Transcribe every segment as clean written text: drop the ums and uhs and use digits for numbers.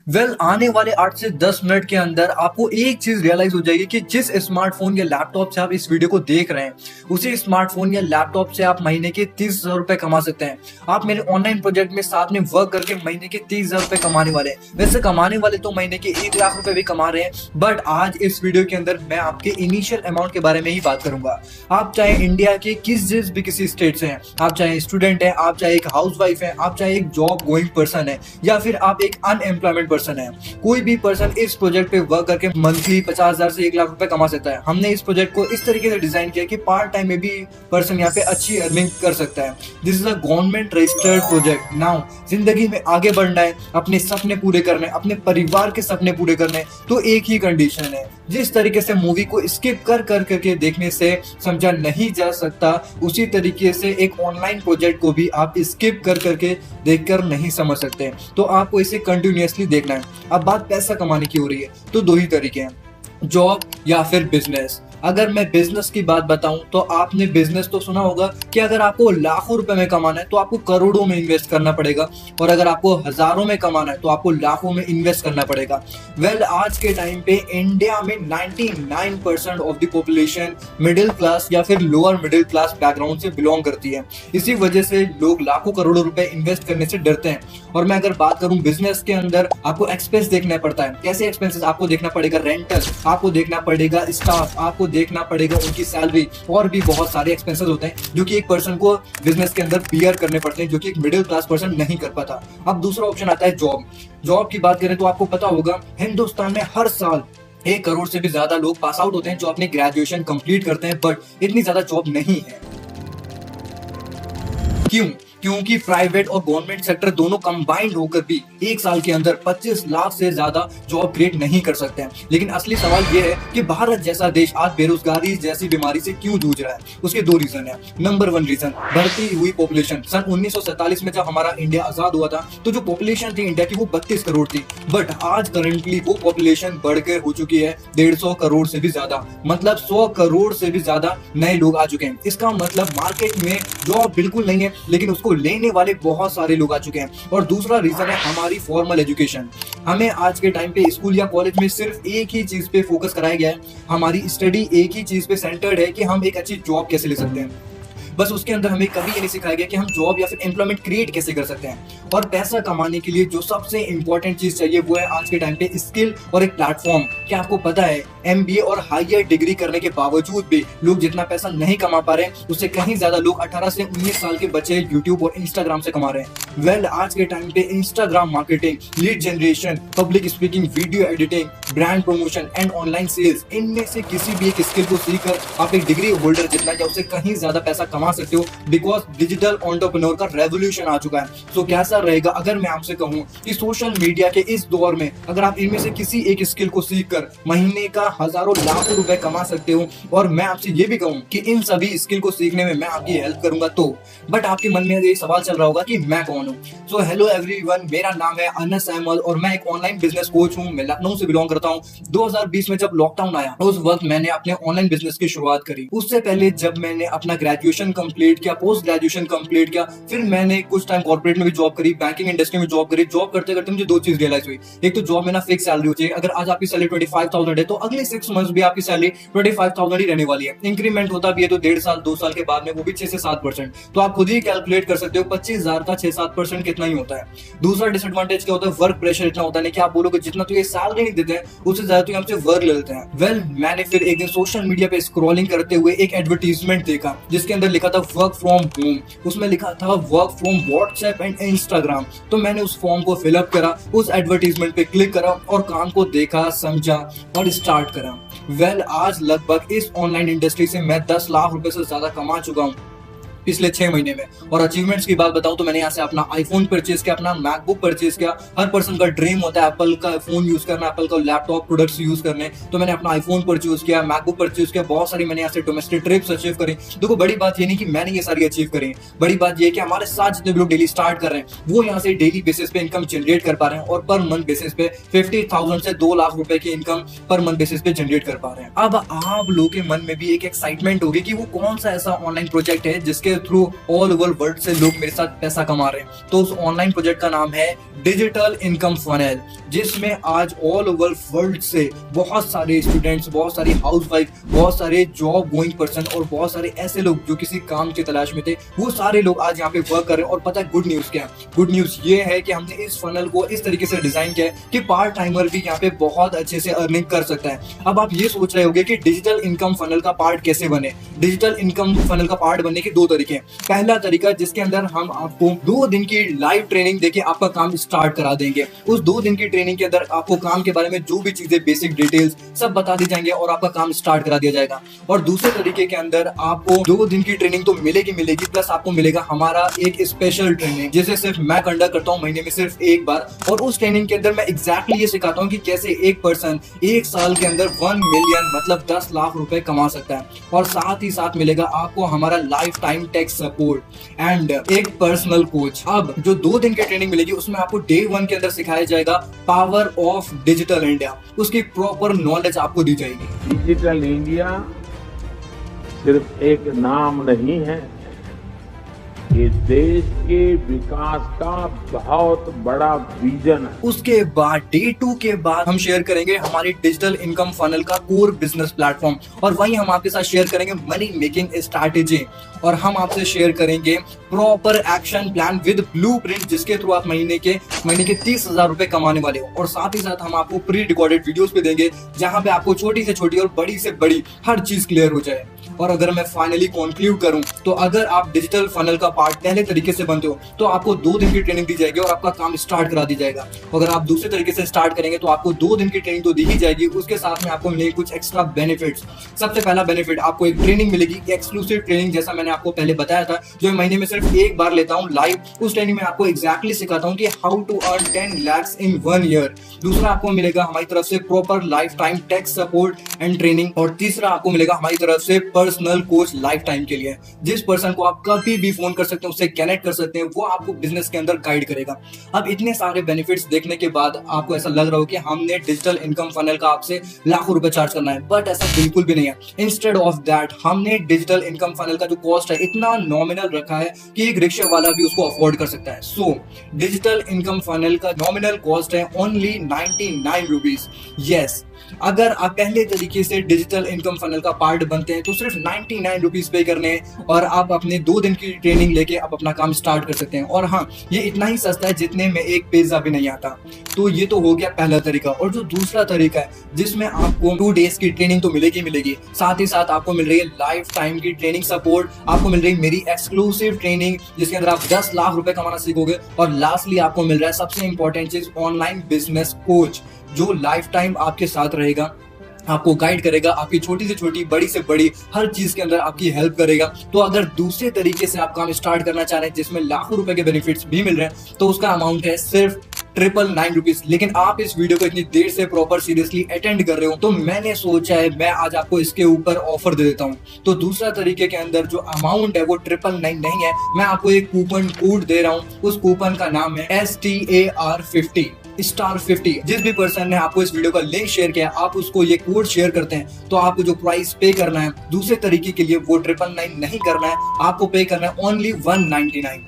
आने वाले 8 से 10 मिनट के अंदर आपको एक चीज रियलाइज हो जाएगी कि जिस स्मार्टफोन या लैपटॉप से आप इस वीडियो को देख रहे हैं, उसी स्मार्टफोन या लैपटॉप से आप महीने के 30,000 रुपए कमा सकते हैं। आप मेरे ऑनलाइन प्रोजेक्ट में साथ में वर्क करके महीने के 30,000 रुपए कमाने वाले हैं। वैसे कमाने वाले तो महीने के 1 लाख रुपए भी कमा रहे हैं, बट आज इस वीडियो के अंदर मैं आपके इनिशियल अमाउंट के बारे में ही बात करूंगा। आप चाहे इंडिया के किसी स्टेट से हैं, आप चाहे स्टूडेंट हैं, आप चाहे एक हाउस वाइफ है, आप चाहे एक जॉब गोइंग पर्सन है, या फिर आप एक अनएम्प्लॉयमेंट पर्सन है, कोई भी पर्सन इस प्रोजेक्ट पे वर्क करके मंथली 50,000 से 1 लाख रुपए कमा सकता है। हमने इस प्रोजेक्ट को इस तरीके से डिजाइन किया कि पार्ट टाइम में भी पर्सन यहाँ पे अच्छी अर्निंग कर सकता है। This is a government registered project. Now जिंदगी में आगे बढ़ना है, अपने सपने पूरे करने, अपने परिवार के सपने पूरे करने, तो एक ही कंडीशन है। जिस तरीके से मूवी को स्किप कर करके देखने से समझा नहीं जा सकता, उसी तरीके से एक ऑनलाइन प्रोजेक्ट को भी आप स्किप कर करके देखकर नहीं समझ सकते। तो आपको इसे कंटिन्यूअसली देखना है। अब बात पैसा कमाने की हो रही है, तो दो ही तरीके हैं, जॉब या फिर बिजनेस। अगर मैं बिजनेस की बात बताऊं तो आपने बिजनेस तो सुना होगा कि अगर आपको लाखों रुपए में कमाना है तो आपको करोड़ों में इन्वेस्ट करना पड़ेगा, और अगर आपको हजारों में कमाना है तो आपको लाखों में इन्वेस्ट करना पड़ेगा। आज के टाइम पे इंडिया में 99% of the population middle class या फिर लोअर मिडिल क्लास बैकग्राउंड से बिलोंग करती है। इसी वजह से लोग लाखों करोड़ों रुपए इन्वेस्ट करने से डरते हैं। और मैं अगर बात करूं बिजनेस के अंदर, आपको एक्सपेंस देखना पड़ता है। कैसे एक्सपेंसेस? आपको देखना पड़ेगा रेंटल, आपको देखना पड़ेगा स्टाफ, आपको देखना पड़ेगा उनकी सैलरी, और भी बहुत सारे एक्सपेंसेस होते हैं जो कि एक पर्सन को बिजनेस के अंदर बियर करने पड़ते हैं, जो कि एक मिडिल क्लास पर्सन नहीं कर पाता। अब दूसरा ऑप्शन आता है जॉब। जॉब की बात करें तो आपको पता होगा हिंदुस्तान में हर साल 1 करोड़ से भी ज्यादा लोग पास आउट होते हैं जो अपनी ग्रेजुएशन कंप्लीट करते हैं, बट इतनी ज्यादा जॉब नहीं है। क्यों? क्योंकि प्राइवेट और गवर्नमेंट सेक्टर दोनों कंबाइंड होकर भी एक साल के अंदर 25 लाख से ज्यादा जॉब क्रिएट नहीं कर सकते हैं। लेकिन असली सवाल यह है कि भारत जैसा देश आज बेरोजगारी जैसी बीमारी से क्यों जूझ रहा है। उसके दो रीजन है। नंबर 1 रीजन, बढ़ती हुई पॉपुलेशन। सन 1947 में जब हमारा इंडिया आजाद हुआ था तो जो पॉपुलेशन थी इंडिया की वो 32 करोड़ थी, बट आज करंटली वो पॉपुलेशन बढ़कर हो चुकी है 150 करोड़ से भी ज्यादा। मतलब 100 करोड़ से भी ज्यादा नए लोग आ चुके हैं। इसका मतलब मार्केट में जॉब बिल्कुल नहीं है, लेकिन उसको लेने वाले बहुत सारे लोग आ चुके हैं। और दूसरा रीजन है हमारी फॉर्मल एजुकेशन। हमें आज के टाइम पे स्कूल या कॉलेज में सिर्फ एक ही चीज पे फोकस कराया गया है। हमारी स्टडी एक ही चीज पे सेंटर्ड है कि हम एक अच्छी जॉब कैसे ले सकते हैं। बस उसके अंदर हमें कभी ये नहीं सिखाया गया कि हम जॉब या फिर एम्प्लॉयमेंट क्रिएट कैसे कर सकते हैं। और पैसा कमाने के लिए जो सबसे इंपॉर्टेंट चीज चाहिए वो है आज के टाइम पे स्किल और एक प्लेटफॉर्म। क्या आपको पता है एमबीए और हायर डिग्री करने के बावजूद भी लोग जितना पैसा नहीं कमा पा रहे हैं, उससे कहीं ज्यादा लोग 18 से 19 साल के बच्चे यूट्यूब और इंस्टाग्राम से कमा रहे हैं। आज के टाइम पे Instagram marketing, lead generation, public speaking, video editing, brand promotion and online sales, इनमें से किसी भी एक स्किल को सीखकर आप एक डिग्री होल्डर जितना या उससे कहीं ज्यादा पैसा कमा सकते हो, बिकॉज डिजिटल एंटरप्रेन्योर का रेवोल्यूशन आ चुका है। तो कैसा रहेगा अगर मैं आपसे कहूं कि सोशल मीडिया के इस दौर में अगर आप इनमें से किसी एक स्किल को सीखकर महीने का हजारों लाखों रुपए कमा सकते हो, और मैं आपसे ये भी कहूं कि इन सभी स्किल को सीखने में मैं आपकी हेल्प करूंगा तो। बट आपके मन में ये सवाल चल रहा होगा कि मैं कौन हूं। सो हेलो एवरीवन, मेरा नाम है अनस अहमद और मैं एक ऑनलाइन बिजनेस कोच हूं। मैं लखनऊ से बिलोंग करता हूं। 2020 में जब लॉकडाउन आया उस वक्त मैंने अपने ऑनलाइन बिजनेस की शुरुआत करी। उससे पहले जब मैंने अपना ग्रेजुएशन कंप्लीट किया, पोस्ट ग्रेजुएशन कंप्लीट किया, फिर मैंने कुछ टाइम कॉर्पोरेट में भी जॉब करी, बैंकिंग इंडस्ट्री में जॉब करी। जॉब करते करते मुझे दो चीज रियलाइज हुई। एक तो जॉब में ना फिक्स सैलरी होती है। अगर आज आपकी सैलरी 25,000 है तो अगले 6 मंथ्स भी आपकी सैलरी 25,000 ही रहने वाली है। इंक्रीमेंट होता भी है तो 1.5 साल 2 साल के बाद में वो भी 6 से 7%। तो आप खुद ही कैलकुलेट कर सकते हो 25,000 का 6-7% कितना ही होता है। दूसरा डिसएडवांटेज क्या होता है, वर्क प्रेशर इतना होता है कि आप बोलोगे जितना तो ये सैलरी नहीं देते हैं उससे ज्यादा तो हमसे वर्क ले लेते हैं। मैंने फिर एक दिन सोशल मीडिया पे स्क्रॉलिंग करते हुए एक एडवर्टीजमेंट देखा जिसके अंदर लिखा था वर्क फ्रॉम होम। उसमें लिखा था work from WhatsApp and Instagram. तो मैंने उस फॉर्म को फिलअप करा, उस एडवर्टीजमेंट पे क्लिक करा और काम को देखा, समझा और स्टार्ट करा। आज लगभग इस ऑनलाइन इंडस्ट्री से मैं 10 लाख रुपए से ज्यादा कमा चुका हूँ पिछले 6 महीने में। और अचीवमेंट्स की बात बताऊं तो मैंने यहाँ से अपना आईफोन परचेज किया, अपना मैकबुक परचेज किया। हर पर्सन का ड्रीम होता है एप्पल का फोन यूज करना, एप्पल का लैपटॉप प्रोडक्ट्स यूज करने। तो मैंने अपना आईफोन परचेज किया, मैकबुक परचेज किया, बहुत सारी मैंने यहाँ से डोमेस्टिक ट्रिप्स अचीव करी। देखो बड़ी बात ये नहीं कि मैंने ये सारी अचीव करी, बड़ी बात ये है कि हमारे साथ जितने भी लोग डेली स्टार्ट कर रहे हैं वो यहाँ से डेली बेसिस पे इनकम जनरेट कर पा रहे हैं और पर मंथ बेसिस पे 50,000 से 2 लाख रुपए की इनकम पर मंथ बेसिस पे जनरेट कर पा रहे हैं। अब आप लोगों के मन में भी एक एक्साइटमेंट होगी कि वो कौन सा ऐसा ऑनलाइन प्रोजेक्ट है जिसके जिसके थ्रू ऑल ओवर वर्ल्ड से लोग मेरे साथ पैसा कमा रहे हैं। तो उस ऑनलाइन प्रोजेक्ट का नाम है डिजिटल इनकम फनल, जिसमें आज ऑल ओवर वर्ल्ड से बहुत सारे स्टूडेंट्स, बहुत सारी हाउसवाइफ, बहुत सारे जॉब गोइंग पर्सन और बहुत सारे ऐसे लोग जो किसी काम की तलाश में थे, वो सारे लोग आज यहाँ पे वर्क कर रहे हैं। और पता है गुड न्यूज क्या है? गुड न्यूज ये है कि हमने इस फनल को इस तरीके से डिजाइन किया है कि पार्ट टाइमर भी यहाँ पे बहुत अच्छे से अर्निंग कर सकता है। अब आप ये सोच रहे होंगे कि डिजिटल इनकम फनल का पार्ट कैसे बने। डिजिटल इनकम फनल का पार्ट बनने के दो तरीके हैं। पहला तरीका जिसके अंदर हम आपको 2 दिन की लाइव ट्रेनिंग देके आपका काम स्टार्ट करा देंगे। उस 2 दिन की ट्रेनिंग के अंदर आपको काम के बारे में जो भी चीजें, बेसिक डिटेल्स सब बता दी जाएंगे और आपका काम स्टार्ट करा दिया जाएगा। और दूसरे तरीके के अंदर आपको 2 दिन की ट्रेनिंग तो मिलेगी प्लस आपको मिलेगा हमारा एक स्पेशल ट्रेनिंग, जिसे सिर्फ मैं कंडक्ट करता हूँ महीने में सिर्फ एक बार। और उस ट्रेनिंग के अंदर मैं एग्जैक्टली ये सिखाता हूँ कि कैसे एक पर्सन 1 साल के अंदर 1 मिलियन मतलब 10 लाख रुपए कमा सकता है। और साथ ही साथ मिलेगा आपको हमारा lifetime tech support and एक पर्सनल कोच। अब जो 2 दिन की ट्रेनिंग मिलेगी उसमें आपको डे 1 के अंदर सिखाया जाएगा पावर ऑफ डिजिटल इंडिया, उसकी प्रॉपर नॉलेज आपको दी जाएगी। डिजिटल इंडिया सिर्फ एक नाम नहीं है, ये देश के विकास का बहुत बड़ा विजन है। उसके बाद डे 2 के बाद हम शेयर करेंगे हमारी डिजिटल इनकम फनल का कोर बिजनेस प्लेटफॉर्म, और वहीं हम आपके साथ शेयर करेंगे मनी मेकिंग स्ट्रैटेजी, और हम आपसे शेयर करेंगे proper action plan with blueprint, जिसके थ्रू आप महीने के 30,000 रुपए कमाने वाले हो। और साथ ही साथ हम आपको प्री रिकॉर्डेड वीडियोस भी देंगे जहां पे आपको छोटी से छोटी और बड़ी से बड़ी हर चीज क्लियर हो जाए। और अगर मैं फाइनली कंक्लूड करूं तो अगर आप डिजिटल फनल का पार्ट पहले तरीके से बनते हो तो आपको 2 दिन की ट्रेनिंग दी जाएगी और आपका काम स्टार्ट करा दी जाएगा। अगर आप दूसरे तरीके से स्टार्ट करेंगे तो आपको 2 दिन की ट्रेनिंग तो दी ही जाएगी, उसके साथ में आपको मिलेगी कुछ एक्स्ट्रा बेनिफिट्स। सबसे पहला बेनिफिट, आपको एक ट्रेनिंग मिलेगी, एक्सक्लूसिव ट्रेनिंग, जैसा मैंने आपको पहले बताया था, जो महीने में सिर्फ एक बार लेता हूँ लाइव। उस ट्रेनिंग में आपको एग्जैक्टली सिखाता हूँ कि how to earn 10 lakhs in 1 year। दूसरा आपको मिलेगा हमारी तरफ से proper lifetime tech support and training, और तीसरा आपको मिलेगा हमारी तरफ से पर्सनल कोच लाइफ टाइम के लिए। जिस पर्सन को आप कभी भी फोन कर सकते हैं, उससे कनेक्ट कर सकते हैं, वो आपको बिजनेस के अंदर गाइड करेगा। अब इतने सारे बेनिफिट्स देखने के बाद आपको ऐसा लग रहा हो कि हमने डिजिटल इनकम फनल का आपसे लाखों रुपए चार्ज करना है, बट ऐसा बिल्कुल भी नहीं है। इंस्टेड ऑफ दैट हमने डिजिटल इनकम फनल का जो कॉस्ट है इतना नॉमिनल रखा है कि एक रिक्शा वाला भी उसको अफोर्ड कर सकता है। सो डिजिटल इनकम फनल का नॉमिनल कॉस्ट है ओनली 99 रुपीज। यस, अगर आप पहले तरीके से डिजिटल इनकम फनल का पार्ट बनते हैं तो सिर्फ 99 रुपीज पे करने हैं और आप अपने 2 दिन की ट्रेनिंग लेके आप अपना काम स्टार्ट कर सकते हैं। और हाँ, ये इतना ही सस्ता है जितने में एक पिज्जा भी नहीं आता। तो ये तो हो गया पहला तरीका। और जो दूसरा तरीका है जिसमें आपको 2 डेज की ट्रेनिंग तो मिलेगी, साथ ही साथ आपको मिल रही है लाइफ टाइम की ट्रेनिंग सपोर्ट, आपको मिल रही है मेरी एक्सक्लूसिव ट्रेनिंग जिसके अंदर आप 10 लाख रुपए कमाना सीखोगे, और लास्टली आपको मिल रहा है सबसे इंपॉर्टेंट चीज, ऑनलाइन बिजनेस कोच, जो लाइफ टाइम आपके साथ रहेगा, आपको गाइड करेगा, आपकी छोटी से छोटी, बड़ी से बड़ी हर चीज के अंदर आपकी हेल्प करेगा। तो अगर दूसरे तरीके से आप काम स्टार्ट करना चाह रहे हैं जिसमें लाखों रुपए के बेनिफिट्स भी मिल रहे हैं, तो उसका अमाउंट है सिर्फ 999 रुपीज। लेकिन आप इस वीडियो को इतनी देर से प्रॉपर सीरियसली अटेंड कर रहे हो, तो मैंने सोचा है मैं आज आपको इसके ऊपर ऑफर दे देता हूँ। तो दूसरा तरीके के अंदर जो अमाउंट है वो 999 नहीं है, मैं आपको एक कूपन कोड दे रहा हूँ। उस कूपन का नाम है STAR50। जिस भी पर्सन ने आपको इस वीडियो का लिंक शेयर किया, आप उसको ये कोड शेयर करते हैं, तो आपको जो प्राइस पे करना है दूसरे तरीके के लिए वो 999 नहीं करना है, आपको पे करना है ओनली 199।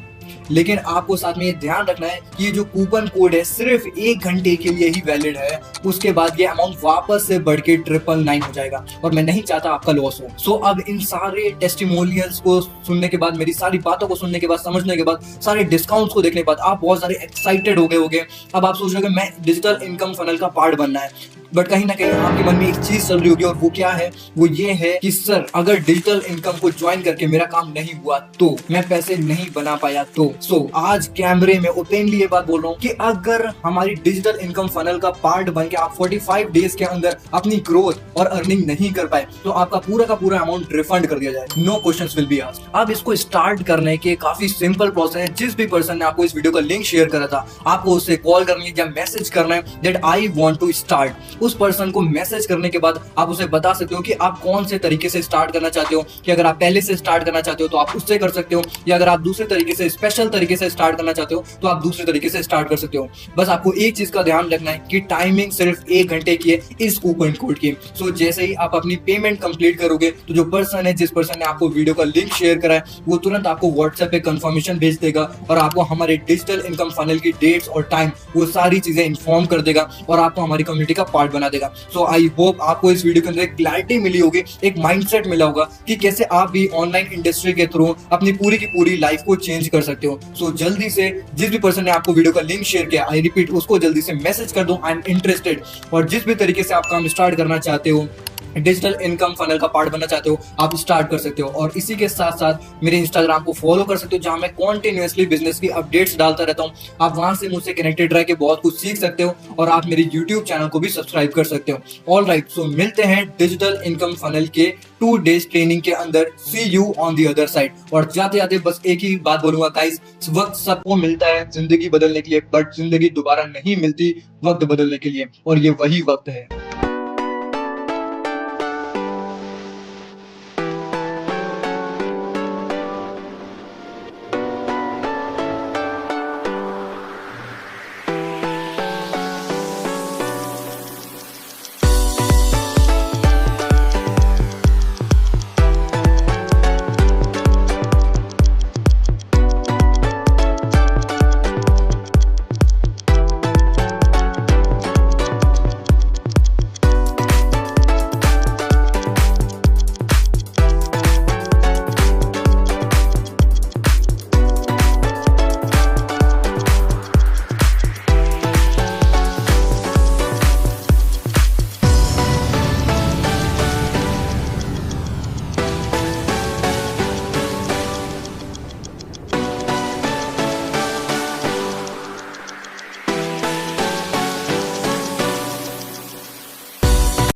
लेकिन आपको साथ में ये ध्यान रखना है कि ये जो कूपन कोड है सिर्फ 1 घंटे के लिए ही वैलिड है, उसके बाद ये अमाउंट वापस से बढ़ के 999 हो जाएगा, और मैं नहीं चाहता आपका लॉस हो। सो अब इन सारे टेस्टिमोनियल्स को सुनने के बाद, मेरी सारी बातों को सुनने के बाद, समझने के बाद, सारे डिस्काउंट्स को देखने के बाद आप बहुत सारे एक्साइटेड हो गए होंगे। अब आप सोच रहे हो मैं डिजिटल इनकम फनल का पार्ट बनना है, बट कहीं ना कहीं आपके मन में एक चीज चल रही होगी, और वो क्या है? वो ये है कि सर अगर डिजिटल इनकम को ज्वाइन करके मेरा काम नहीं हुआ तो, मैं पैसे नहीं बना पाया तो। आज कैमरे में ओपनली ये बात बोल रहा हूँ कि अगर हमारी डिजिटल इनकम फनल का पार्ट बन के आप 45 डेज के अंदर अपनी ग्रोथ और अर्निंग नहीं कर पाए तो आपका पूरा का पूरा अमाउंट रिफंड कर दिया जाए। No questions will be asked. अब इसको स्टार्ट करने के काफी सिंपल प्रोसेस है। जिस भी पर्सन ने आपको इस वीडियो का लिंक शेयर करा था, आपको उससे कॉल करनी है या मैसेज करना है that I want to start. उस पर्सन को मैसेज करने के बाद आप उसे बता सकते हो कि आप कौन से तरीके से स्टार्ट करना चाहते हो, कि अगर आप पहले से स्टार्ट करना चाहते हो तो आप उससे कर सकते हो, या अगर आप दूसरे तरीके से स्पेशल तरीके से स्टार्ट करना चाहते हो तो आप दूसरे तरीके से स्टार्ट कर सकते हो। बस आपको एक चीज का ध्यान रखना है कि टाइमिंग सिर्फ 1 घंटे की है इस कूपन कोड की। सो जैसे ही आप अपनी पेमेंट कंप्लीट करोगे तो जो पर्सन है, जिस पर्सन ने आपको वीडियो का लिंक शेयर करा है, वो तुरंत आपको व्हाट्सएप पे कंफर्मेशन भेज देगा और आपको हमारे डिजिटल इनकम फनल की डेट्स और टाइम वो सारी चीजें इन्फॉर्म कर देगा और आपको हमारी कम्युनिटी का पार्ट बना देगा। सो आई होप आपको इस वीडियो के अंदर एक क्लैरिटी मिली होगी, एक माइंडसेट मिला होगा कि कैसे आप भी ऑनलाइन इंडस्ट्री के थ्रू अपनी पूरी की पूरी लाइफ को चेंज कर सकते हो। सो जल्दी से जिस भी पर्सन ने आपको वीडियो का लिंक शेयर किया, आई रिपीट, उसको जल्दी से मैसेज कर दो, आई एम इंटरेस्टेड। और जिस भी तरीके से आप काम स्टार्ट करना चाहते हो, डिजिटल इनकम फनल का पार्ट बनना चाहते हो, आप स्टार्ट कर सकते हो। और इसी के साथ साथ मेरे इंस्टाग्राम को फॉलो कर सकते हो, जहां मैं कॉन्टिन्यूसली बिजनेस की अपडेट्स डालता रहता हूं। आप वहां से मुझसे कनेक्टेड रह के बहुत कुछ सीख सकते हो और आप मेरे यूट्यूब चैनल को भी सब्सक्राइब कर सकते हो। ऑल राइट, सो मिलते हैं डिजिटल इनकम फनल के 2 डेज ट्रेनिंग के अंदर। See you on the other side. और जाते जाते बस एक ही बात बोलूंगा गाइस, वक्त सबको मिलता है जिंदगी बदलने के लिए, बट जिंदगी दोबारा नहीं मिलती वक्त बदलने के लिए, और ये वही वक्त है।